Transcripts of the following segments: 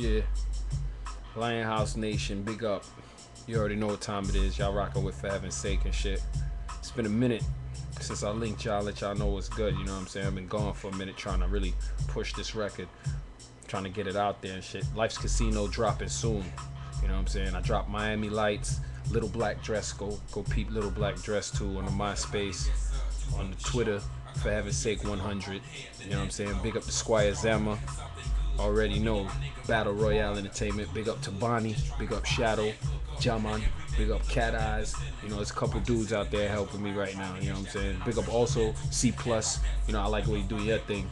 Yeah, Lionhouse Nation, big up. You already know what time it is. Y'all rocking with For Heaven's Sake and shit. It's been a minute since I linked y'all, let y'all know what's good. You know what I'm saying? I've been gone for a minute trying to really push this record, trying to get it out there and shit. Life's Casino dropping soon. You know what I'm saying? I dropped Miami Lights, Little Black Dress. Go peep Little Black Dress too on the MySpace, on the Twitter. For Heaven's Sake 100. You know what I'm saying? Big up to Squire Zama. Already know Battle Royale Entertainment. Big up to Bonnie. Big up Shadow. Jaman. Big up Cat Eyes. You know, there's a couple dudes out there helping me right now. You know what I'm saying? Big up also C Plus. You know, I like the way you do your thing.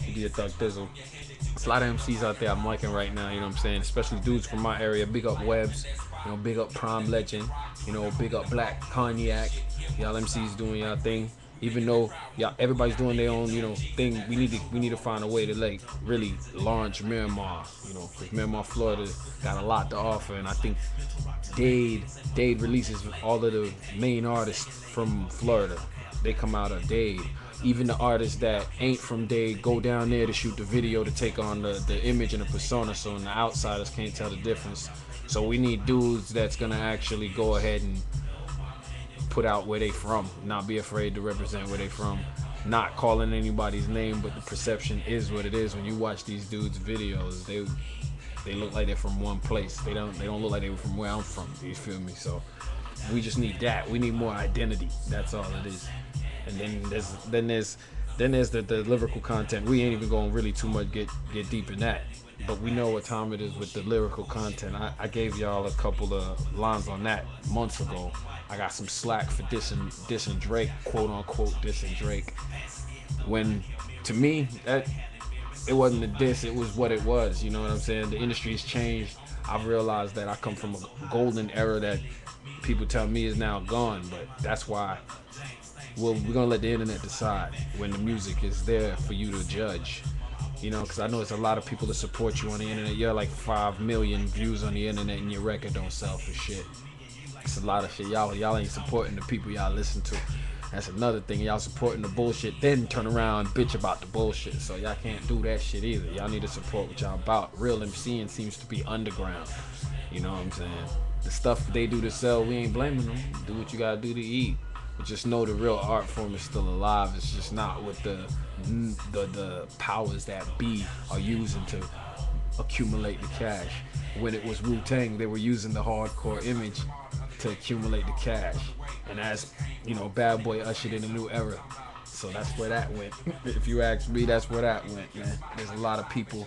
You do your Thug Thizzle. There's a lot of MCs out there I'm liking right now. You know what I'm saying? Especially dudes from my area. Big up Webbs. You know, big up Prime Legend. You know, big up Black Cognac. Y'all MCs doing y'all thing. Even though y'all everybody's doing their own, you know, thing, we need to find a way to like really launch Miramar, you know, because Miramar, Florida got a lot to offer, and I think Dade releases all of the main artists from Florida. They come out of Dade. Even the artists that ain't from Dade go down there to shoot the video to take on the image and the persona, so the outsiders can't tell the difference. So we need dudes that's gonna actually go ahead and put out where they from, not be afraid to represent where they from, not calling anybody's name, but the perception is what it is. When you watch these dudes videos, they look like they're from one place. They don't look like they were from where I'm from. You feel me? So we just need that. We need more identity. That's all it is. And then there's the lyrical content. We ain't even going to really too much get deep in that, but we know what time it is with the lyrical content. I gave y'all a couple of lines on that months ago. I got some slack for dissing Drake, quote unquote dissing Drake. When, to me, that it wasn't a diss, it was what it was. You know what I'm saying? The industry's changed. I've realized that I come from a golden era that people tell me is now gone, but that's why we're gonna let the internet decide when the music is there for you to judge. You know, because I know there's a lot of people that support you on the internet. You're like 5 million views on the internet and your record don't sell for shit. It's a lot of shit. Y'all ain't supporting the people y'all listen to. That's another thing. Y'all supporting the bullshit, then turn around and bitch about the bullshit. So y'all can't do that shit either. Y'all need to support what y'all about. Real MCing seems to be underground. You know what I'm saying? The stuff they do to sell, we ain't blaming them. Do what you gotta do to eat. But just know the real art form is still alive. It's just not what the powers that be are using to accumulate the cash. When it was Wu-Tang, they were using the hardcore image to accumulate the cash. And as you know, Bad Boy ushered in a new era. So that's where that went. If you ask me, that's where that went, man. There's a lot of people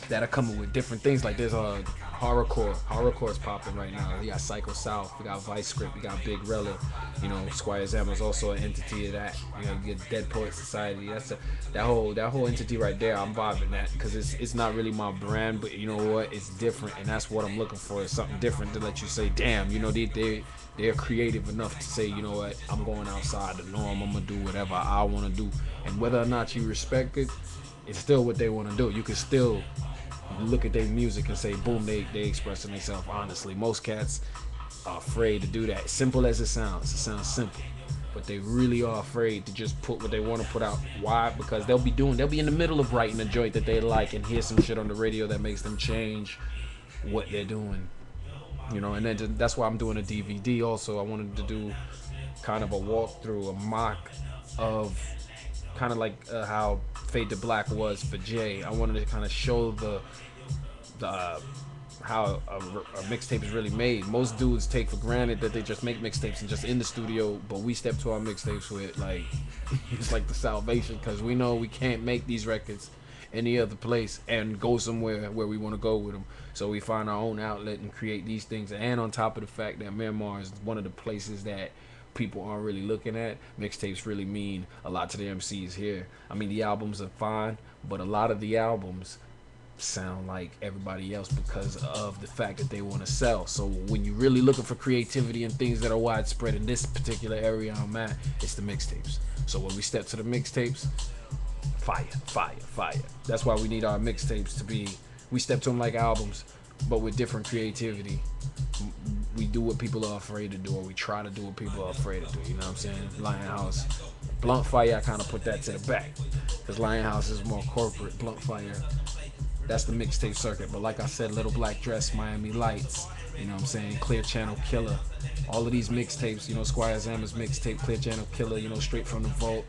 that are coming with different things. Like there's a horrorcore's popping right now. We got Psycho South, we got Vice Script, we got Big Rella. You know, Squire Zam is also an entity of that. You know, you get Dead Poet Society. That whole entity right there. I'm vibing that because it's not really my brand, but you know what? It's different, and that's what I'm looking for. Is something different to let you say, damn. You know, they're creative enough to say, you know what? I'm going outside the norm. I'm gonna do whatever I want to do, and whether or not you respect it, it's still what they want to do. You can still look at their music and say, boom, they expressing themselves honestly. Most cats are afraid to do that. Simple as it sounds simple, but they really are afraid to just put what they want to put out. Why? Because they'll be in the middle of writing a joint that they like and hear some shit on the radio that makes them change what they're doing. You know, and then that's why I'm doing a DVD also. I wanted to do kind of a walkthrough, a mock of kind of like how Fade to Black was for Jay. I wanted to kind of show the how a mixtape is really made. Most dudes take for granted that they just make mixtapes and just in the studio, but we step to our mixtapes with like it's like the salvation, because we know we can't make these records any other place and go somewhere where we want to go with them. So we find our own outlet and create these things. And on top of the fact that Miramar is one of the places that people aren't really looking at, mixtapes really mean a lot to the MCs here. I mean, the albums are fine, but a lot of the albums sound like everybody else because of the fact that they want to sell. So when you're really looking for creativity and things that are widespread in this particular area I'm at, it's the mixtapes. So when we step to the mixtapes, fire. That's why we need our mixtapes to be, we step to them like albums, but with different creativity. We do what people are afraid to do, or we try to do what people are afraid to do. You know what I'm saying? Lionhouse, Blunt Fire, I kind of put that to the back, because Lionhouse is more corporate. Blunt Fire, That's the mixtape circuit. But like I said, Little Black Dress, Miami Lights, you know what I'm saying, Clear Channel Killer, all of these mixtapes, you know, Squire Zamma's mixtape, Clear Channel Killer, you know, Straight from the Vault,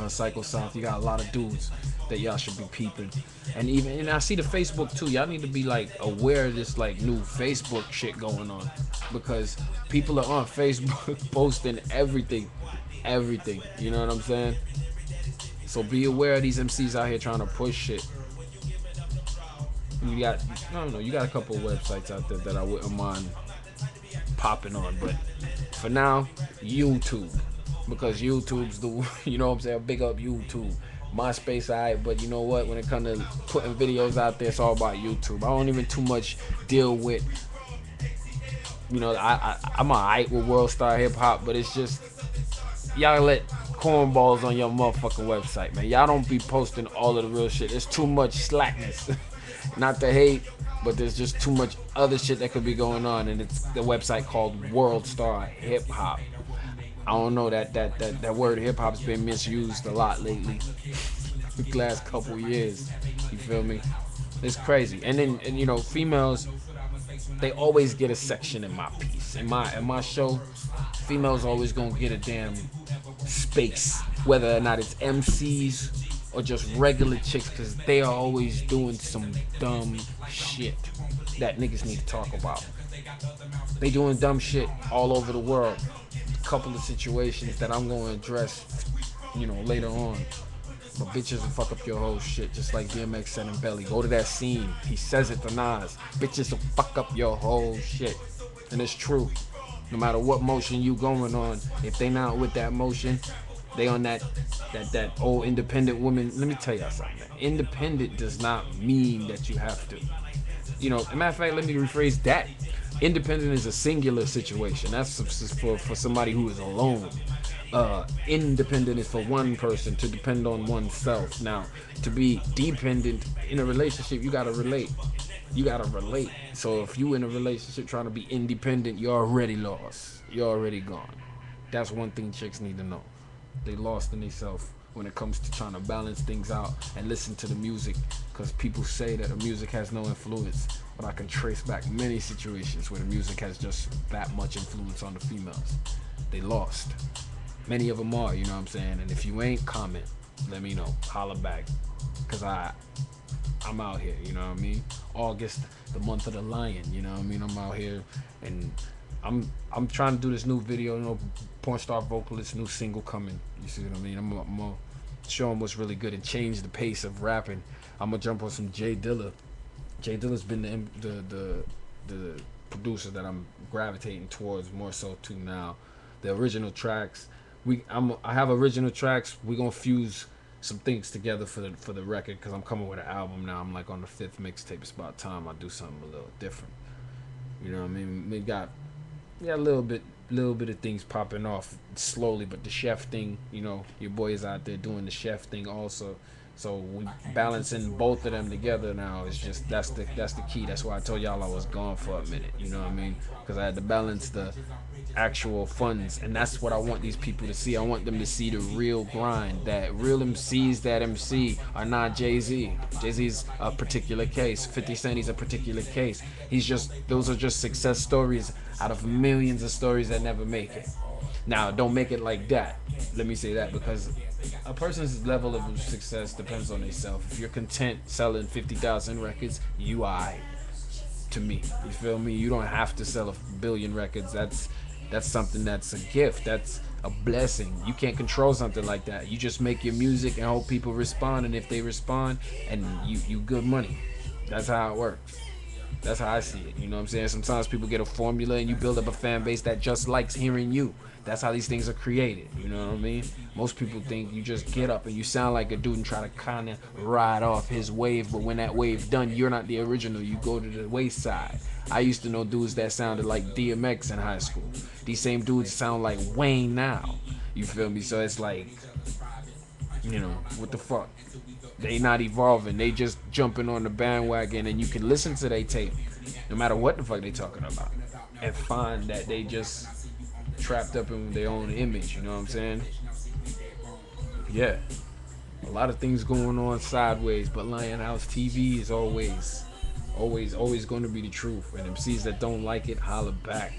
Psycho South. You got a lot of dudes that y'all should be peeping. And I see the Facebook too. Y'all need to be like aware of this like new Facebook shit going on, because people are on Facebook posting everything. You know what I'm saying? So be aware of these MCs out here trying to push shit. You got, I don't know, you got a couple of websites out there that I wouldn't mind popping on, but for now, YouTube, because YouTube's the, you know what I'm saying, big up YouTube. MySpace, alright, but you know what, when it comes to putting videos out there, it's all about YouTube. I don't even too much deal with, you know, I'm alright with World Star Hip Hop, but it's just, y'all let cornballs on your motherfucking website, man. Y'all don't be posting all of the real shit. There's too much slackness. Not to hate, but there's just too much other shit that could be going on, and it's the website called World Star Hip Hop. I don't know, that word hip hop's been misused a lot lately. The last couple years, you feel me? It's crazy. And then, you know, females, they always get a section in my piece. In my show, females always gonna get a damn space, whether or not it's MCs or just regular chicks, because they are always doing some dumb shit that niggas need to talk about. They doing dumb shit all over the world. A couple of situations that I'm going to address, you know, later on. But bitches will fuck up your whole shit, just like DMX said in Belly. Go to that scene. He says it to Nas. Bitches will fuck up your whole shit. And it's true. No matter what motion you going on, if they not with that motion, they on that old independent woman. Let me tell y'all something. Independent does not mean that you have to. You know, as a matter of fact, let me rephrase that. Independent is a singular situation. That's for somebody who is alone. Independent is for one person to depend on oneself. Now, to be dependent in a relationship, you gotta relate. So if you in a relationship trying to be independent, you're already lost. You're already gone. That's one thing chicks need to know. They lost in themselves when it comes to trying to balance things out and listen to the music, because people say that the music has no influence, but I can trace back many situations where the music has just that much influence on the females. They lost. Many of them are, you know what I'm saying? And if you ain't, comment, let me know, holla back, because I'm out here, you know what I mean? August, the month of the lion, you know what I mean? I'm out here, and I'm trying to do this new video, you know, porn star vocalist, new single coming. You see what I mean? I'm gonna show them what's really good and change the pace of rapping. I'm gonna jump on some Jay Dilla. Jay Dilla's been the producer that I'm gravitating towards more so to now. The original tracks, I have original tracks. We gonna fuse some things together for the record, because I'm coming with an album now. I'm like on the 5th mixtape. It's about time I do something a little different. You know what I mean? We got a little bit of things popping off slowly, but the chef thing, you know, your boy is out there doing the chef thing also. So we balancing both of them together now. It's just that's the key. That's why I told y'all I was gone for a minute. You know what I mean? Because I had to balance the actual funds, and that's what I want these people to see. I want them to see the real grind. That real MCs that MC are not Jay-Z. Jay-Z's a particular case. 50 Cent is a particular case. Those are just success stories out of millions of stories that never make it. Now, don't make it like that. Let me say that, because a person's level of success depends on themselves. If you're content selling 50,000 records, you are to me. You feel me? You don't have to sell 1 billion records. That's something that's a gift. That's a blessing. You can't control something like that. You just make your music and hope people respond, and if they respond, and you good money. That's how it works. That's how I see it. You know what I'm saying? Sometimes people get a formula and you build up a fan base that just likes hearing you. That's how these things are created. You know what I mean? Most people think you just get up and you sound like a dude and try to kind of ride off his wave, but when that wave done, you're not the original. You go to the wayside. I used to know dudes that sounded like DMX in high school. These same dudes sound like Wayne now. You feel me? So it's like, you know, what the fuck? They not evolving. They just jumping on the bandwagon, and you can listen to their tape, no matter what the fuck they talking about, and find that they just trapped up in their own image. You know what I'm saying? Yeah. A lot of things going on sideways, but Lionhouse TV is always going to be the truth. And MCs that don't like it, holla back.